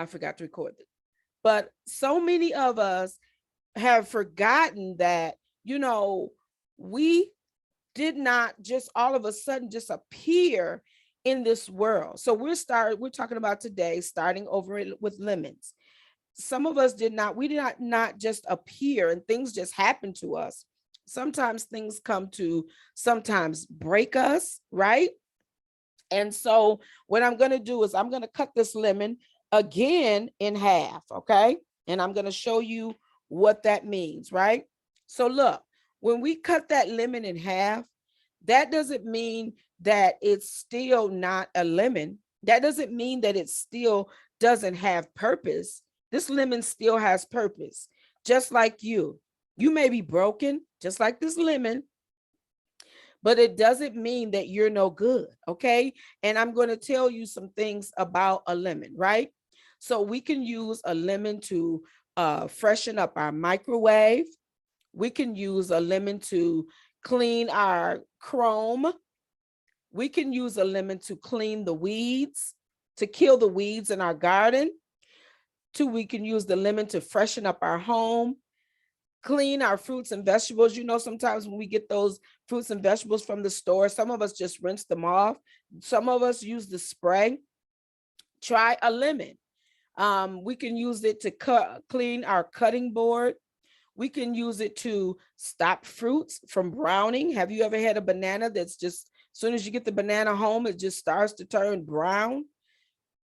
I forgot to record it. But so many of us have forgotten that, we did not just all of a sudden just appear in this world. So we're talking about today starting over with lemons. Some of us we did not just appear and things just happen to us. Sometimes things come to sometimes break us, right? And so what I'm going to do is I'm going to cut this lemon again in half, okay? And I'm going to show you what that means, right? So look, when we cut that lemon in half, that doesn't mean that it's still not a lemon. That doesn't mean that it still doesn't have purpose. This lemon still has purpose, just like you. You may be broken, just like this lemon, but it doesn't mean that you're no good, okay? And I'm going to tell you some things about a lemon, right? So we can use a lemon to freshen up our microwave. We can use a lemon to clean our chrome. We can use a lemon to clean the weeds, to kill the weeds in our garden. We can use the lemon to freshen up our home, clean our fruits and vegetables. Sometimes when we get those fruits and vegetables from the store, some of us just rinse them off. Some of us use the spray. Try a lemon. We can use it to clean our cutting board. We can use it to stop fruits from browning. Have you ever had a banana that's just, as soon as you get the banana home, it just starts to turn brown?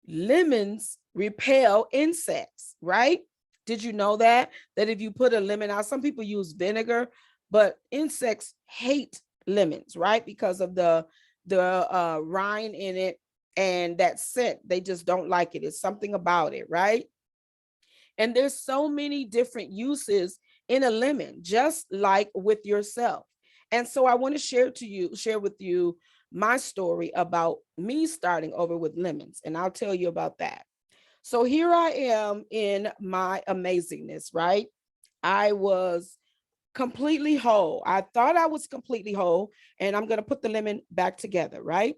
Lemons repel insects, right? Did you know that if you put a lemon out, some people use vinegar, but insects hate lemons, right? Because of the rind in it and that scent. They just don't like it. It's something about it, right? And there's so many different uses in a lemon, just like with yourself. And so I want to share with you my story about me starting over with lemons, and I'll tell you about that. So here I am in my amazingness, right? I was completely whole. I thought I was completely whole, and I'm going to put the lemon back together, right?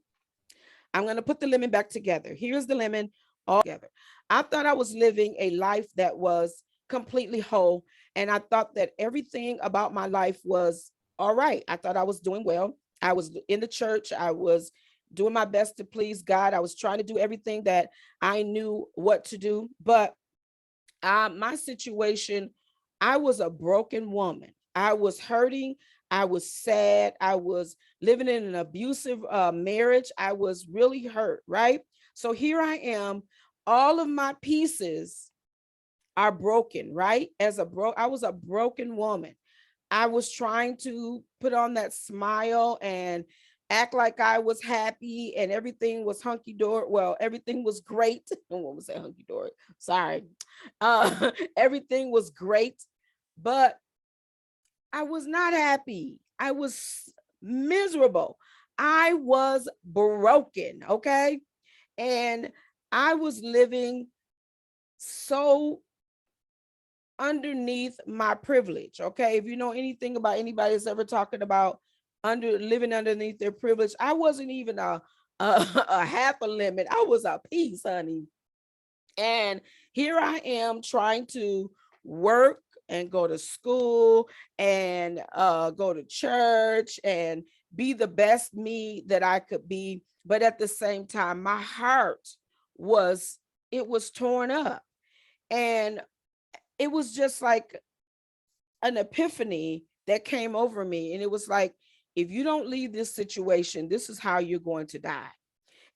I'm going to put the lemon back together. Here's the lemon all together. I thought I was living a life that was completely whole, and I thought that everything about my life was all right. I thought I was doing well. I was in the church. I was doing my best to please God. I was trying to do everything that I knew what to do. But my situation, I was a broken woman. I was hurting. I was sad. I was living in an abusive marriage. I was really hurt, right? So here I am. All of my pieces are broken, right? I was a broken woman. I was trying to put on that smile and act like I was happy and everything was hunky dory. Well, everything was great. What was that, hunky dory? Sorry. Everything was great, but I was not happy. I was miserable. I was broken. Okay. And I was living so underneath my privilege. Okay. If you know anything about anybody that's ever talking about living underneath their privilege, I wasn't even a half a lemon. I was a piece, honey. And here I am trying to work and go to school and go to church and be the best me that I could be. But at the same time, my heart was, it was torn up. And it was just like an epiphany that came over me. And it was like, if you don't leave this situation, this is how you're going to die.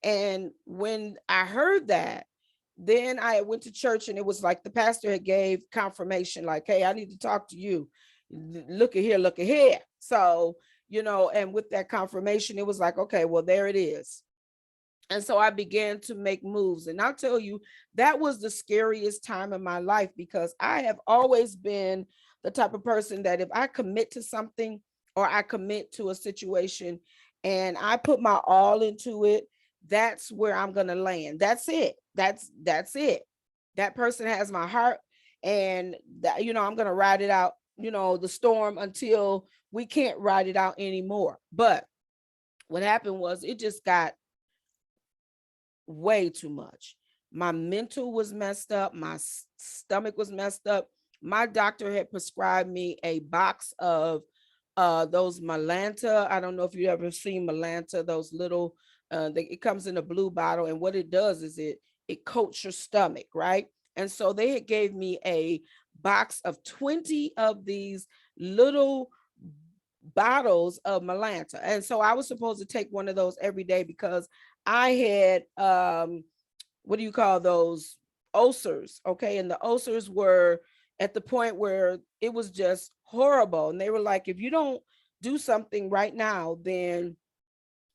And when I heard that, then I went to church, and it was like the pastor had gave confirmation, like, hey, I need to talk to you. Look at here, look at here. So, and with that confirmation, it was like, okay, well, there it is. And so I began to make moves. And I'll tell you, that was the scariest time in my life, because I have always been the type of person that if I commit to something or I commit to a situation and I put my all into it, that's where I'm going to land. That's it. That's it. That person has my heart, and that, I'm going to ride it out, the storm until we can't ride it out anymore. But what happened was, it just got way too much. My mental was messed up. My stomach was messed up. My doctor had prescribed me a box of those Malanta. I don't know if you ever seen Malanta, those little it comes in a blue bottle, and what it does is it coats your stomach, right? And so they had gave me a box of 20 of these little bottles of Malanta. And so I was supposed to take one of those every day because I had what do you call those, ulcers, okay? And the ulcers were at the point where it was just horrible, and they were like, if you don't do something right now, then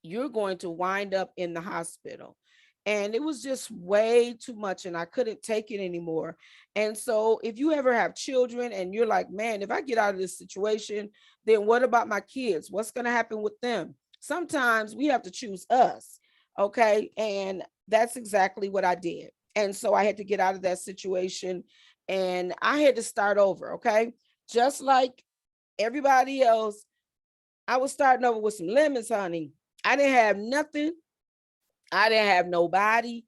you're going to wind up in the hospital. And it was just way too much, and I couldn't take it anymore. And so if you ever have children and you're like, man, if I get out of this situation, then what about my kids? What's going to happen with them? Sometimes we have to choose us. Okay. And that's exactly what I did. And so I had to get out of that situation, and I had to start over. Okay. Just like everybody else, I was starting over with some lemons, honey. I didn't have nothing. I didn't have nobody.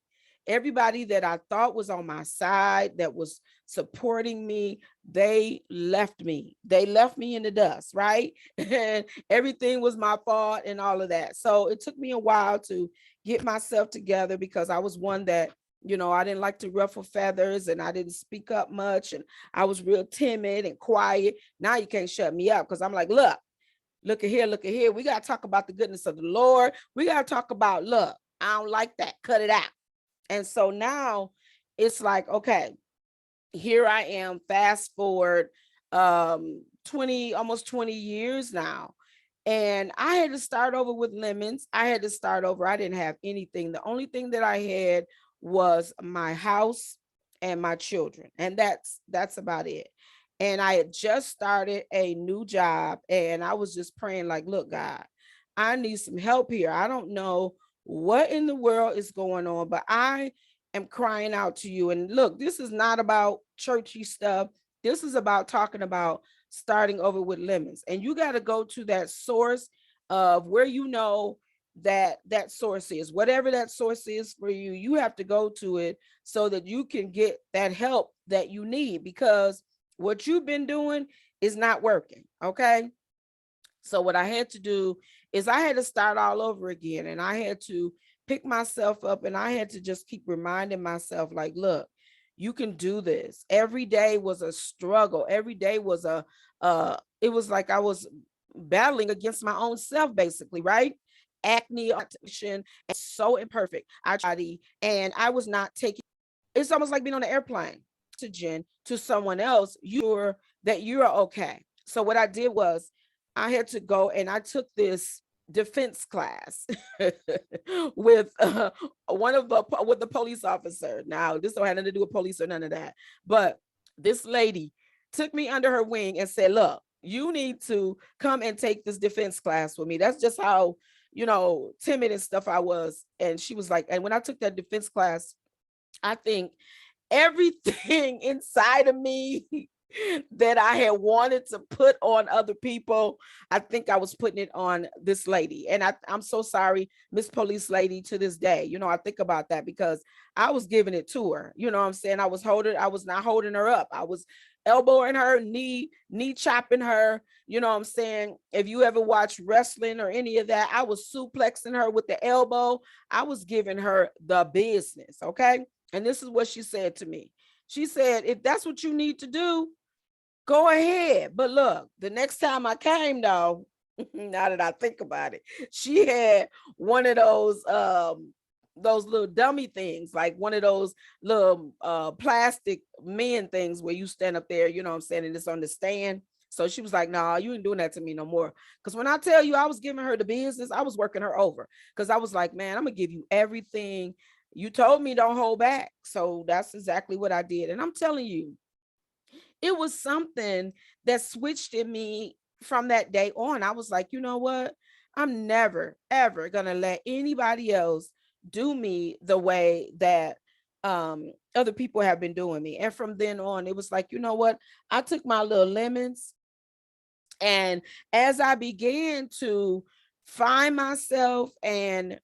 Everybody that I thought was on my side, that was supporting me, they left me. They left me in the dust, right? And everything was my fault and all of that. So it took me a while to get myself together, because I was one that, I didn't like to ruffle feathers, and I didn't speak up much, and I was real timid and quiet. Now you can't shut me up, because I'm like, look at here, look at here. We got to talk about the goodness of the Lord. We got to talk about love. I don't like that. Cut it out. And so now it's like, okay, here I am, fast forward 20, almost 20 years now. And I had to start over with lemons. I had to start over. I didn't have anything. The only thing that I had was my house and my children. And that's about it. And I had just started a new job, and I was just praying like, look, God, I need some help here. I don't know what in the world is going on, but I am crying out to you. And look, this is not about churchy stuff. This is about talking about starting over with lemons. And you got to go to that source of where that source is. Whatever that source is for you, you have to go to it so that you can get that help that you need, because what you've been doing is not working. Okay. So what I had to do is I had to start all over again, and I had to pick myself up, and I had to just keep reminding myself like, look, you can do this. Every day was a struggle. Every day was it was like I was battling against my own self, basically, right? Acne, and so imperfect. And I was not taking, it's almost like being on an airplane, oxygen to someone else, you're okay. So what I did was I had to go and I took this defense class with one of the with the police officer. Now, this don't have nothing to do with police or none of that, but this lady took me under her wing and said, look, you need to come and take this defense class with me. That's just how, timid and stuff I was. And she was like, and when I took that defense class, I think everything inside of me that I had wanted to put on other people, I think I was putting it on this lady. And I'm so sorry, Miss Police Lady, to this day. I think about that because I was giving it to her. You know what I'm saying? I was not holding her up. I was elbowing her, knee chopping her. You know what I'm saying? If you ever watch wrestling or any of that, I was suplexing her with the elbow. I was giving her the business. Okay. And this is what she said to me. She said, if that's what you need to do, go ahead. But look, the next time I came, though, now that I think about it, she had one of those little dummy things, like one of those little plastic men things where you stand up there, you know what I'm saying, and it's on the stand. So she was like, nah, you ain't doing that to me no more. Because when I tell you I was giving her the business, I was working her over. Because I was like, man, I'm going to give you everything. You told me don't hold back. So that's exactly what I did. And I'm telling you, it was something that switched in me from that day on. I was like, you know what? I'm never, ever going to let anybody else do me the way that other people have been doing me. And from then on, it was like, you know what? I took my little lemons, and as I began to find myself and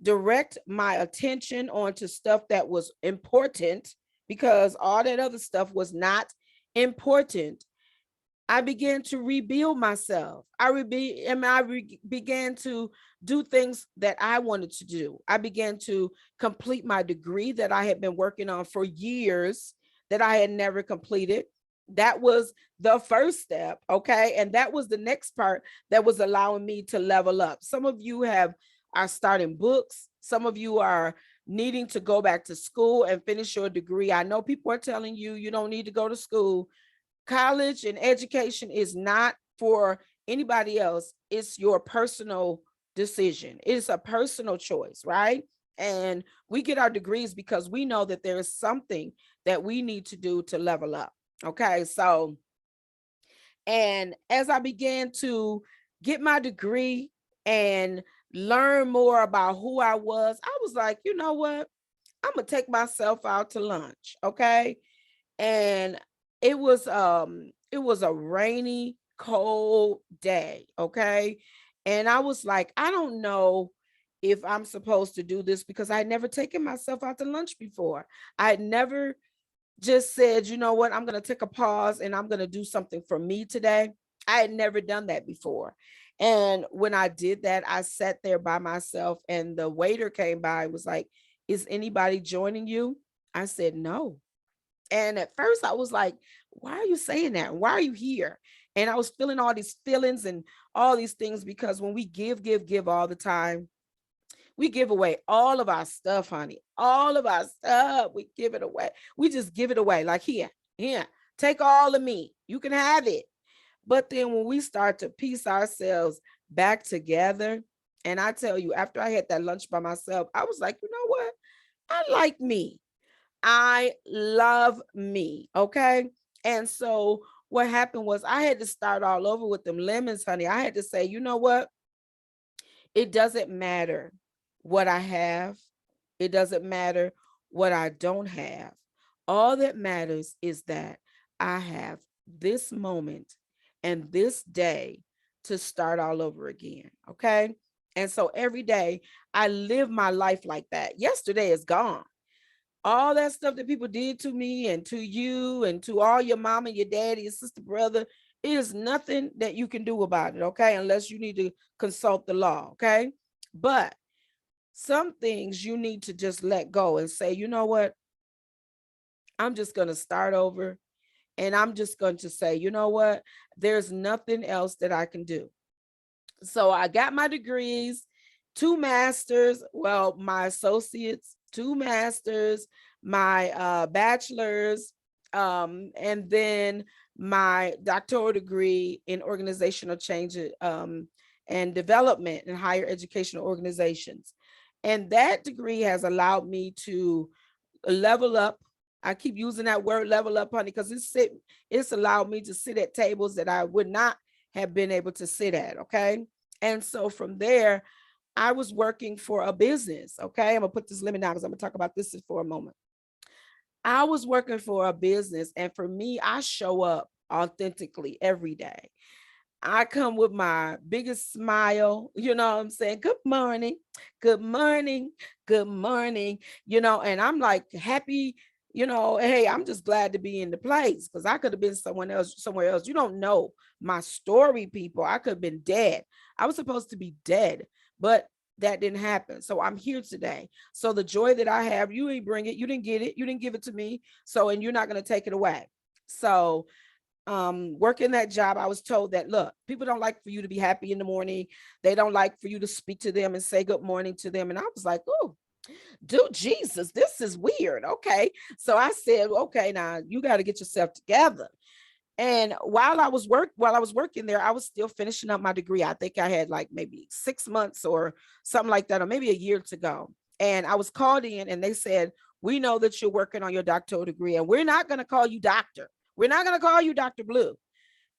direct my attention onto stuff that was important, because all that other stuff was not important. I began to rebuild myself. Began to do things that I wanted to do. I began to complete my degree that I had been working on for years that I had never completed. That was the first step, okay? And that was the next part that was allowing me to level up. Some of you are starting books. Some of you are needing to go back to school and finish your degree. I know people are telling you you don't need to go to school. College and education is not for anybody else. It's your personal decision. It's a personal choice, right? And we get our degrees because we know that there is something that we need to do to level up. Okay. So, and as I began to get my degree and learn more about who I was like, you know what? I'm going to take myself out to lunch. Okay. And it was a rainy, cold day, okay? And I was like, I don't know if I'm supposed to do this, because I had never taken myself out to lunch before. I had never just said, you know what, I'm going to take a pause and I'm going to do something for me today. I had never done that before. And when I did that, I sat there by myself and the waiter came by and was like, is anybody joining you? I said, no. And at first I was like, why are you saying that? Why are you here? And I was feeling all these feelings and all these things, because when we give all the time, we give away all of our stuff, honey. All of our stuff, we give it away. We just give it away. Like, here, take all of me. You can have it. But then when we start to piece ourselves back together, and I tell you, after I had that lunch by myself, I was like, you know what? I like me. I love me. Okay. And so what happened was I had to start all over with them lemons, honey. I had to say, you know what? It doesn't matter what I have. It doesn't matter what I don't have. All that matters is that I have this moment and this day to start all over again. Okay. And so every day I live my life like that. Yesterday is gone. All that stuff that people did to me and to you and to all your mom and your daddy, your sister, brother, it is nothing that you can do about it, okay? Unless you need to consult the law, okay? But some things you need to just let go and say, you know what? I'm just going to start over, and I'm just going to say, you know what? There's nothing else that I can do. So I got my degrees, 2 masters, well, my associates, 2 masters, my bachelor's, and then my doctoral degree in organizational change and development in higher educational organizations. And that degree has allowed me to level up. I keep using that word level up, honey, because it's allowed me to sit at tables that I would not have been able to sit at. Okay. And so from there, I was working for a business. Okay. I'm gonna put this limit down because I'm gonna talk about this for a moment. I was working for a business, and for me, I show up authentically every day. I come with my biggest smile, you know what I'm saying? Good morning, good morning, good morning, and I'm like happy, hey, I'm just glad to be in the place, because I could have been somewhere else. You don't know my story, people. I could have been dead. I was supposed to be dead, but that didn't happen. So I'm here today. So the joy that I have, you ain't bring it, you didn't get it, you didn't give it to me. So, and you're not going to take it away. So working that job, I was told that, look, people don't like for you to be happy in the morning. They don't like for you to speak to them and say good morning to them. And I was like, oh, dude, Jesus, this is weird. Okay. So I said, okay, now you got to get yourself together. And while I was working there, I was still finishing up my degree. I think I had like maybe 6 months or something like that, or maybe a year to go. And I was called in and they said, we know that you're working on your doctoral degree, and we're not going to call you doctor. We're not going to call you Dr. Blue.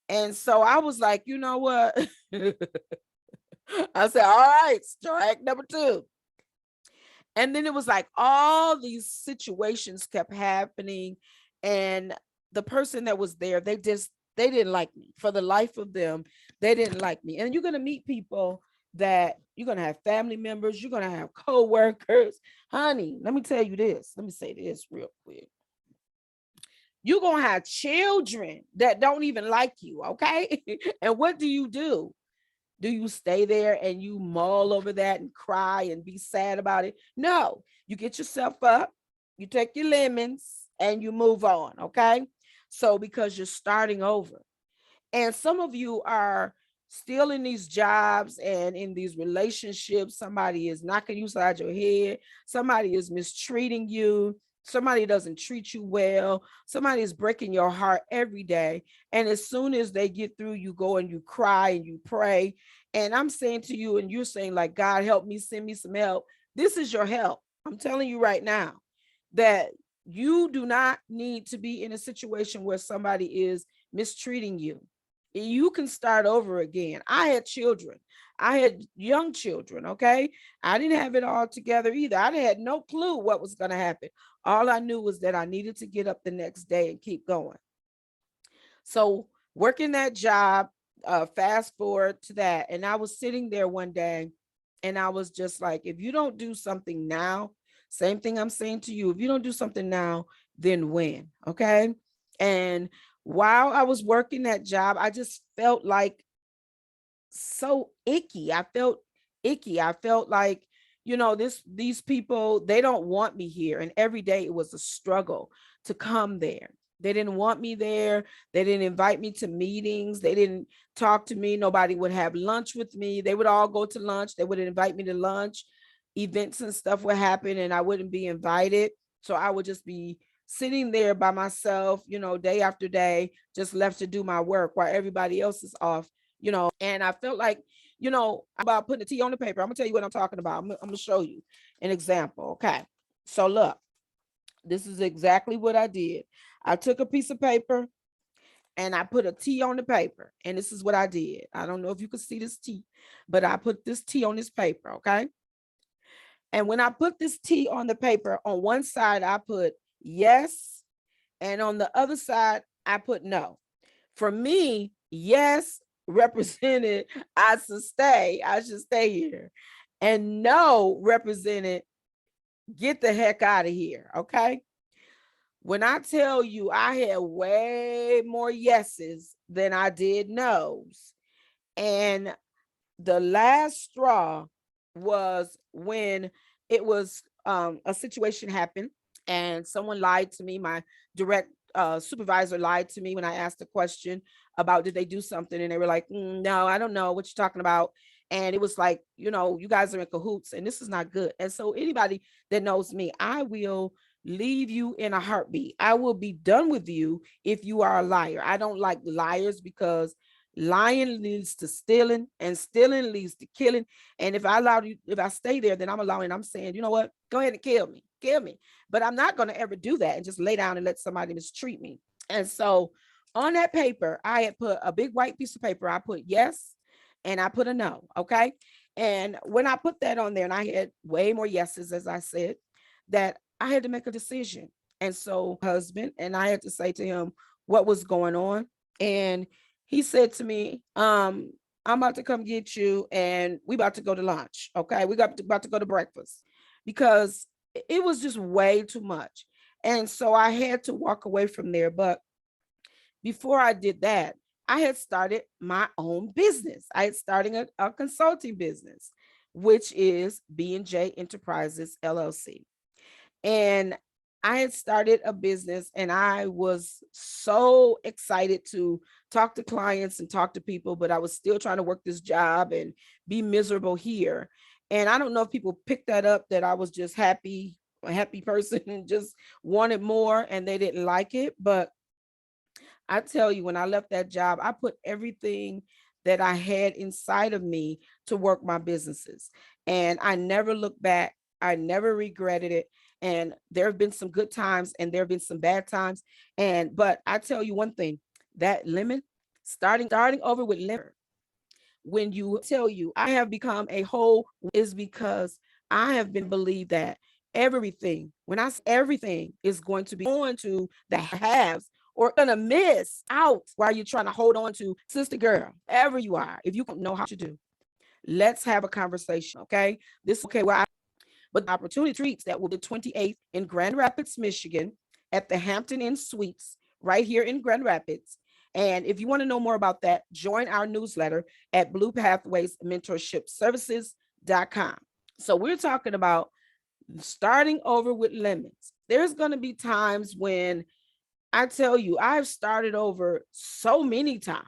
And so I was like, you know what? I said, all right, strike number 2. And then it was like all these situations kept happening. And the person that was there, they didn't like me. For the life of them, they didn't like me. And you're going to meet people that, You're going to have family members. You're going to have co-workers. Honey, let me tell you this. Let me say this real quick. You're going to have children that don't even like you, okay? And what do? Do you stay there and you mull over that and cry and be sad about it? No, you get yourself up, you take your lemons, and you move on, okay? So, because you're starting over. And some of you are still in these jobs and in these relationships. Somebody is knocking you side your head. Somebody is mistreating you. Somebody doesn't treat you well. Somebody is breaking your heart every day. And as soon as they get through, you go and you cry and you pray. And I'm saying to you, and you're saying, like, God, help me, send me some help. This is your help. I'm telling you right now that you do not need to be in a situation where somebody is mistreating you. You can start over again. I had children. I had young children, okay? I didn't have it all together either. I had no clue what was going to happen. All I knew was that I needed to get up the next day and keep going. So, working that job, fast forward to that, and I was sitting there one day and I was just like, if you don't do something now, same thing I'm saying to you, if you don't do something now, then when? Okay. And while I was working that job, I just felt like so icky. I felt icky. I felt like, these people, they don't want me here. And every day it was a struggle to come there. They didn't want me there. They didn't invite me to meetings. They didn't talk to me. Nobody would have lunch with me. They would all go to lunch. They would invite me to lunch. Events and stuff would happen and I wouldn't be invited. So I would just be sitting there by myself, day after day, just left to do my work while everybody else is off, and I felt like, about putting the tea on the paper. I'm gonna tell you what I'm talking about. I'm gonna show you an example. Okay. So look, this is exactly what I did. I took a piece of paper and I put a T on the paper. And this is what I did. I don't know if you can see this T, but I put this T on this paper. Okay. And when I put this T on the paper, on one side, I put yes. And on the other side, I put no. For me, yes represented I should stay here. And no represented get the heck out of here. Okay. When I tell you I had way more yeses than I did nos. And the last straw was when it was a situation happened and someone lied to me. My direct supervisor lied to me when I asked a question about did they do something, and they were like, no, I don't know what you're talking about. And it was like, you guys are in cahoots and this is not good. And so anybody that knows me, I will leave you in a heartbeat. I will be done with you if you are a liar. I don't like liars because lying leads to stealing and stealing leads to killing. And if I stay there, then I'm allowing, I'm saying, you know what, go ahead and kill me. But I'm not going to ever do that and just lay down and let somebody mistreat me. And so on that paper, I had put a big white piece of paper. I put yes and I put a no. Okay. And when I put that on there, and I had way more yeses, as I said, that I had to make a decision. And so husband, and I had to say to him what was going on. And he said to me, I'm about to come get you and we about to go to lunch. Okay. About to go to breakfast because it was just way too much. And so I had to walk away from there. But before I did that, I had started my own business. I had started a consulting business, which is B&J Enterprises LLC. And I had started a business and I was so excited to talk to clients and talk to people, but I was still trying to work this job and be miserable here. And I don't know if people picked that up, that I was just a happy person and just wanted more and they didn't like it. But I tell you, when I left that job, I put everything that I had inside of me to work my businesses. And I never looked back. I never regretted it. And there have been some good times and there have been some bad times. But I tell you one thing, that lemon, starting over with lemon, when you tell you I have become a whole is because I have been believed that everything, when I say everything, is going to be going to the halves or gonna miss out while you're trying to hold on to sister girl, ever you are, if you don't know how to do. Let's have a conversation. Okay. This okay where I but the opportunity treats that will be the 28th in Grand Rapids, Michigan at the Hampton Inn Suites right here in Grand Rapids. And if you want to know more about that, join our newsletter at bluepathwaysmentorshipservices.com. So we're talking about starting over with lemons. There's going to be times when I tell you, I've started over so many times.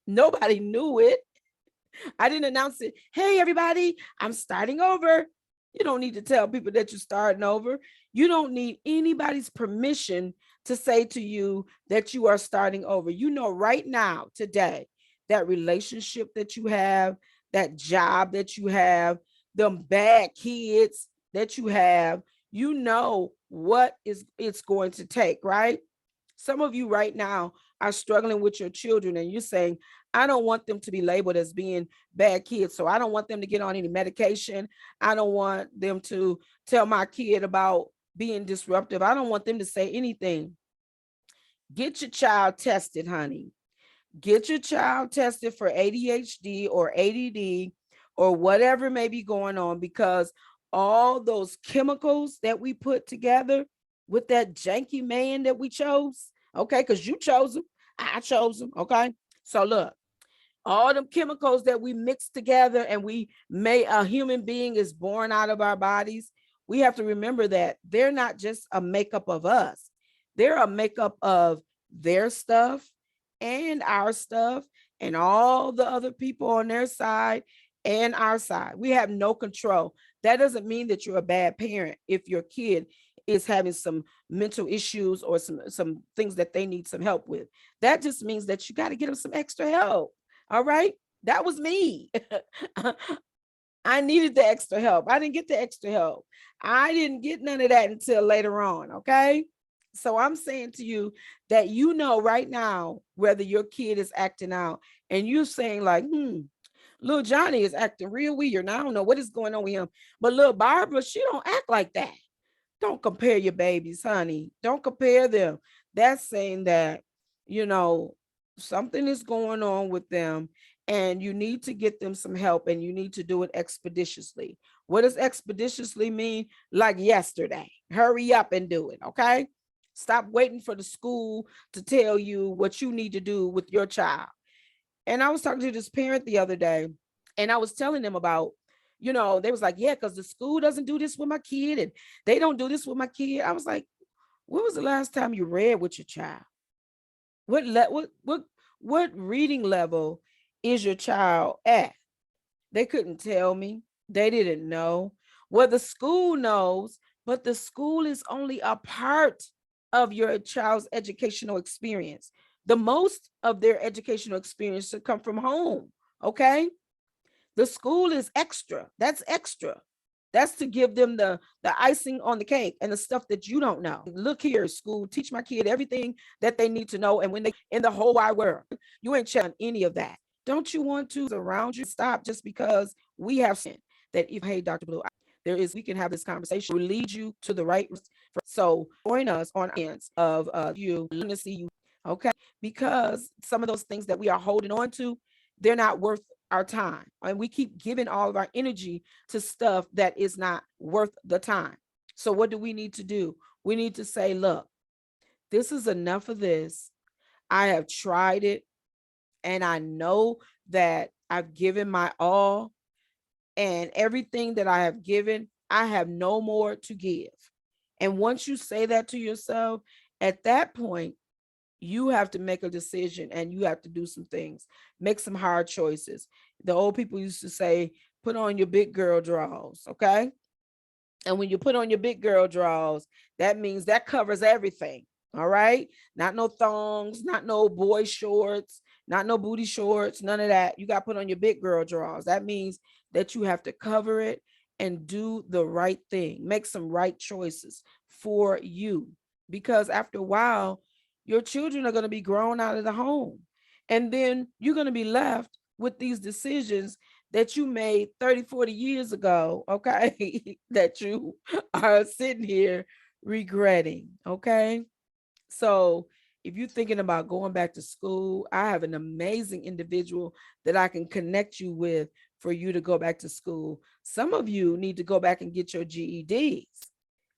Nobody knew it. I didn't announce it. Hey, everybody, I'm starting over. You don't need to tell people that you're starting over. You don't need anybody's permission to say to you that you are starting over. You know, right now, today, that relationship that you have, that job that you have, them bad kids that you have, you know what is it's going to take, right? Some of you right now are struggling with your children and you're saying, I don't want them to be labeled as being bad kids. So I don't want them to get on any medication. I don't want them to tell my kid about being disruptive. I don't want them to say anything. Get your child tested, honey. Get your child tested for ADHD or ADD or whatever may be going on, because all those chemicals that we put together with that janky man that we chose, okay, because you chose him, I chose him, okay. So look, all them chemicals that we mix together and we may a human being is born out of our bodies, we have to remember that they're not just a makeup of us, they're a makeup of their stuff and our stuff and all the other people on their side and our side. We have no control. That doesn't mean that you're a bad parent if your kid is having some mental issues or some things that they need some help with. That just means that you got to get them some extra help. All right. That was me. I needed the extra help. I didn't get the extra help. I didn't get none of that until later on. Okay. So I'm saying to you that you know right now whether your kid is acting out and you're saying, like, little Johnny is acting real weird. And I don't know what is going on with him. But little Barbara, she don't act like that. Don't compare your babies, honey. Don't compare them. That's saying that, you know, something is going on with them and you need to get them some help and you need to do it expeditiously. What does expeditiously mean? Like yesterday. Hurry up and do it, okay? Stop waiting for the school to tell you what you need to do with your child. And I was talking to this parent the other day and I was telling them about, they was like, yeah, because the school doesn't do this with my kid and they don't do this with my kid. I was like, when was the last time you read with your child? What reading level is your child at? They couldn't tell me. They didn't know. Well, the school knows, but the school is only a part of your child's educational experience. The most of their educational experience should come from home. Okay. The school is extra. That's extra. That's to give them the icing on the cake and the stuff that you don't know. Look here, school, teach my kid everything that they need to know. And when they in the whole wide world, you ain't checking any of that. Don't you want to around you stop just because we have seen that if, hey, Dr. Blue, we can have this conversation, will lead you to the right. So join us on ends of you to see you, okay? Because some of those things that we are holding on to, they're not worth our time. And we keep giving all of our energy to stuff that is not worth the time. So what do we need to do? We need to say, look, this is enough of this. I have tried it and I know that I've given my all, and everything that I have given, I have no more to give. And once you say that to yourself, at that point, you have to make a decision and you have to do some things, make some hard choices. The old people used to say, put on your big girl drawers, okay? And when you put on your big girl drawers, that means that covers everything. All right. Not no thongs, not no boy shorts, not no booty shorts, none of that. You got to put on your big girl drawers. That means that you have to cover it and do the right thing. Make some right choices for you. Because after a while, your children are going to be grown out of the home. And then you're going to be left with these decisions that you made 30, 40 years ago, okay, that you are sitting here regretting, okay? So if you're thinking about going back to school, I have an amazing individual that I can connect you with for you to go back to school. Some of you need to go back and get your GEDs.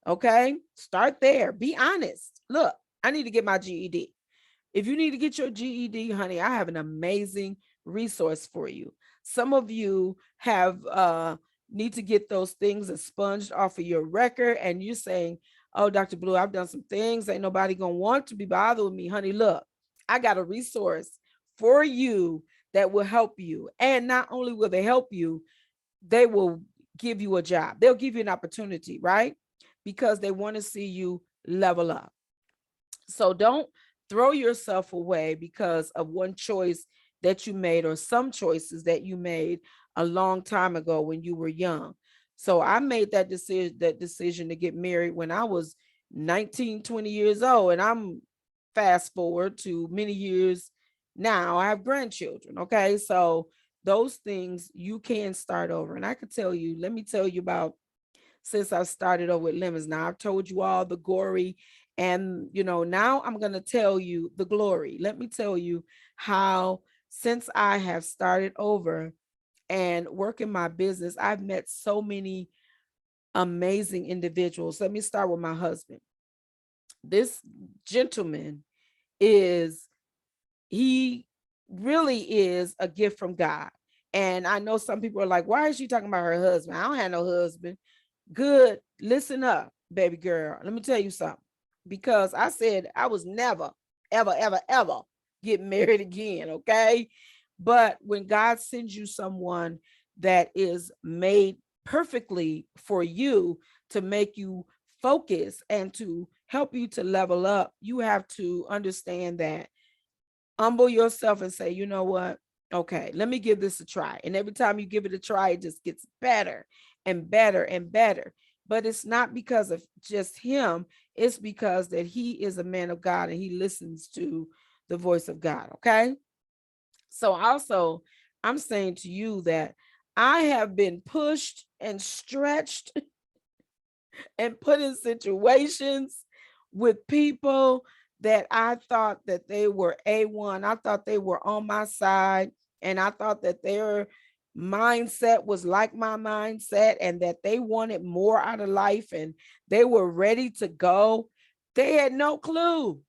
Okay, start there. Be honest. Look, I need to get my GED. If you need to get your GED, honey, I have an amazing resource for you. Some of you have need to get those things expunged off of your record, and you're saying, "Oh, Dr. Blue, I've done some things. Ain't nobody gonna want to be bothered with me, honey." Look, I got a resource for you that will help you, and not only will they help you, they will give you a job. They'll give you an opportunity, right? Because they want to see you level up. So don't throw yourself away because of one choice that you made or some choices that you made a long time ago when you were young. So I made that decision to get married when I was 19, 20 years old, and I'm fast forward to many years now. I have grandchildren, okay? So those things you can start over. And I could tell you, let me tell you about since I've started over with lemons. Now I've told you all the gory, and now I'm going to tell you the glory. Let me tell you how since I have started over and working my business, I've met so many amazing individuals. Let me start with my husband. This gentleman is he really is a gift from God. And I know some people are like, why is she talking about her husband? I don't have no husband. Good. Listen up, baby girl. Let me tell you something. Because I said I was never, ever, ever, ever get married again. Okay. But when God sends you someone that is made perfectly for you to make you focus and to help you to level up, you have to understand that, humble yourself and say, you know what? Okay, let me give this a try. And every time you give it a try, it just gets better and better and better. But it's not because of just him, it's because that he is a man of God and he listens to the voice of God. Okay. So also, I'm saying to you that I have been pushed and stretched and put in situations with people that I thought that they were A1. I thought they were on my side, and I thought that their mindset was like my mindset and that they wanted more out of life and they were ready to go. They had no clue.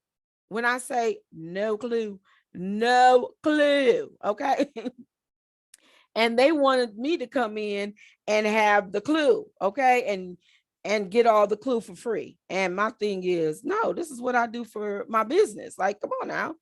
When I say no clue, no clue. Okay. And they wanted me to come in and have the clue, okay, and get all the clue for free. And my thing is, no, this is what I do for my business. Like, come on now.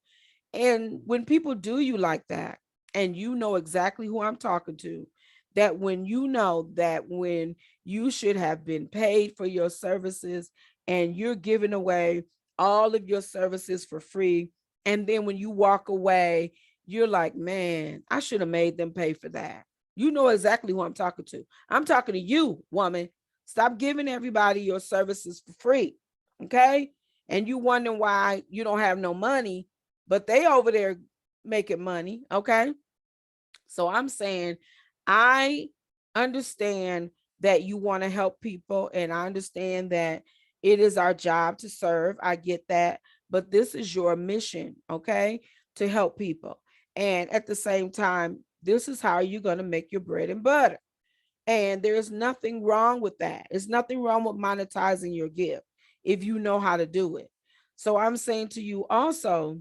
And when people do you like that, and you know exactly who I'm talking to, that when you know that when you should have been paid for your services and you're giving away all of your services for free, and then when you walk away, you're like, man, I should have made them pay for that. You know exactly who I'm talking to. I'm talking to you, woman. Stop giving everybody your services for free. Okay. And you wondering why you don't have no money, but they over there making money. Okay. So I'm saying, I understand that you want to help people, and I understand that it is our job to serve. I get that. But this is your mission, okay, to help people. And at the same time, this is how you're going to make your bread and butter. And there's nothing wrong with that. There's nothing wrong with monetizing your gift if you know how to do it. So I'm saying to you also,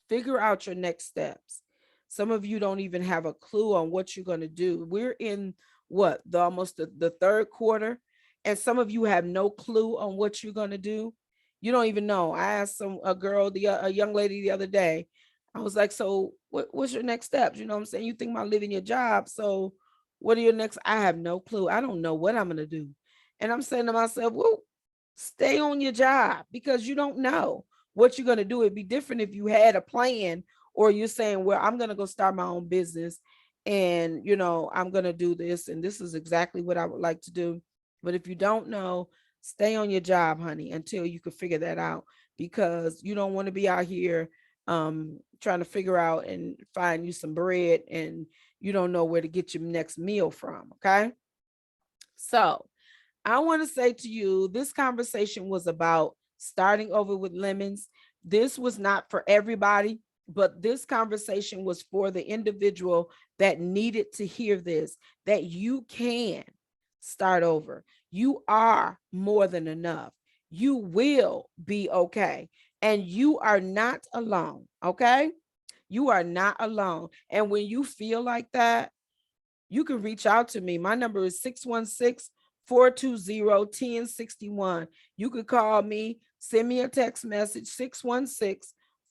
figure out your next steps. Some of you don't even have a clue on what you're going to do. We're in what, the almost the third quarter, and some of you have no clue on what you're going to do. You don't even know. I asked a young lady the other day. I was like, so what's your next steps? You know what I'm saying? You think about leaving your job. So what are your next? I have no clue. I don't know what I'm going to do. And I'm saying to myself, well, stay on your job because you don't know what you're going to do. It'd be different if you had a plan, or you're saying, well, I'm going to go start my own business, and I'm going to do this, and this is exactly what I would like to do. But if you don't know, stay on your job, honey, until you can figure that out, because you don't want to be out here trying to figure out and find you some bread, and you don't know where to get your next meal from. Okay. So I want to say to you, this conversation was about starting over with lemons. This was not for everybody. but this conversation was for the individual that needed to hear this, that you can start over. You are more than enough. You will be okay. And you are not alone. Okay. You are not alone. And when you feel like that, you can reach out to me. My number is 616-420-1061. You could call me, send me a text message,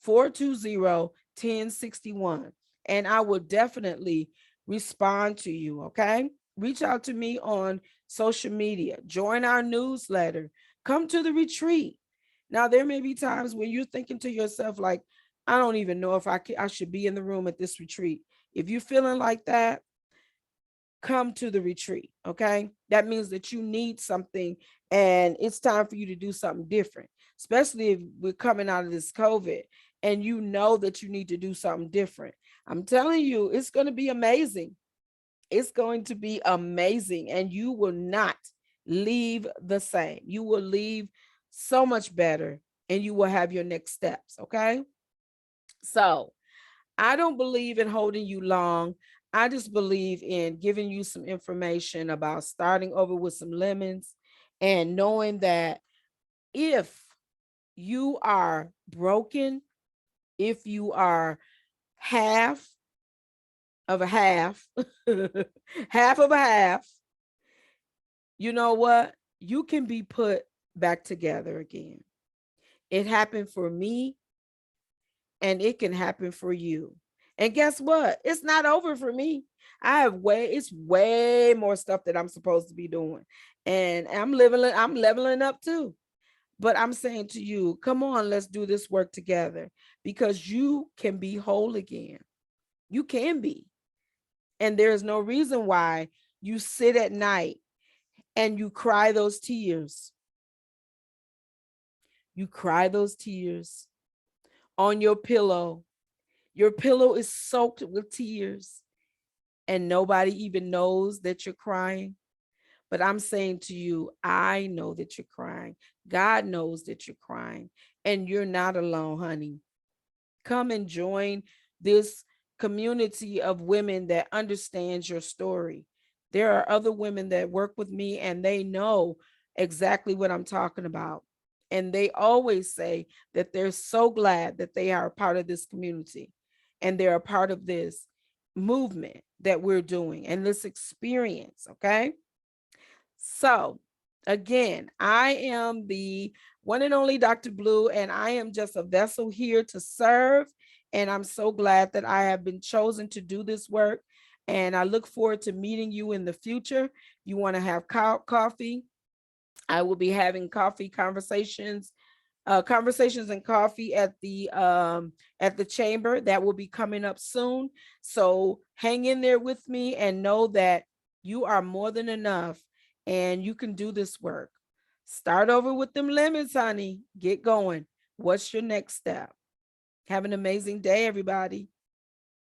616-420-1061. And I will definitely respond to you. Okay. Reach out to me on social media, join our newsletter, come to the retreat. Now, there may be times when you're thinking to yourself, like, I don't even know if I should be in the room at this retreat. If you're feeling like that, come to the retreat. Okay. That means that you need something and it's time for you to do something different, especially if we're coming out of this COVID and you know that you need to do something different. I'm telling you, it's going to be amazing. It's going to be amazing. And you will not leave the same. You will leave so much better and you will have your next steps. Okay. So, I don't believe in holding you long. I just believe in giving you some information about starting over with some lemons and knowing that if you are broken, if you are half of a half, half of a half, you know what? You can be put back together again. It happened for me and it can happen for you. And guess what? It's not over for me. It's way more stuff that I'm supposed to be doing. And I'm leveling up too. But I'm saying to you, come on, let's do this work together because you can be whole again. You can be. And there's no reason why you sit at night and you cry those tears. You cry those tears on your pillow. Your pillow is soaked with tears and nobody even knows that you're crying. But I'm saying to you, I know that you're crying. God knows that you're crying and you're not alone, honey. Come and join this community of women that understands your story. There are other women that work with me and they know exactly what I'm talking about. And they always say that they're so glad that they are a part of this community and they're a part of this movement that we're doing and this experience. Okay. So, again, I am the one and only Dr. Blue, and I am just a vessel here to serve. And I'm so glad that I have been chosen to do this work. And I look forward to meeting you in the future. You want to have coffee? I will be having coffee conversations, conversations and coffee at the chamber that will be coming up soon. So hang in there with me and know that you are more than enough and you can do this work. Start over with them lemons, honey. Get going. What's your next step? Have an amazing day, everybody.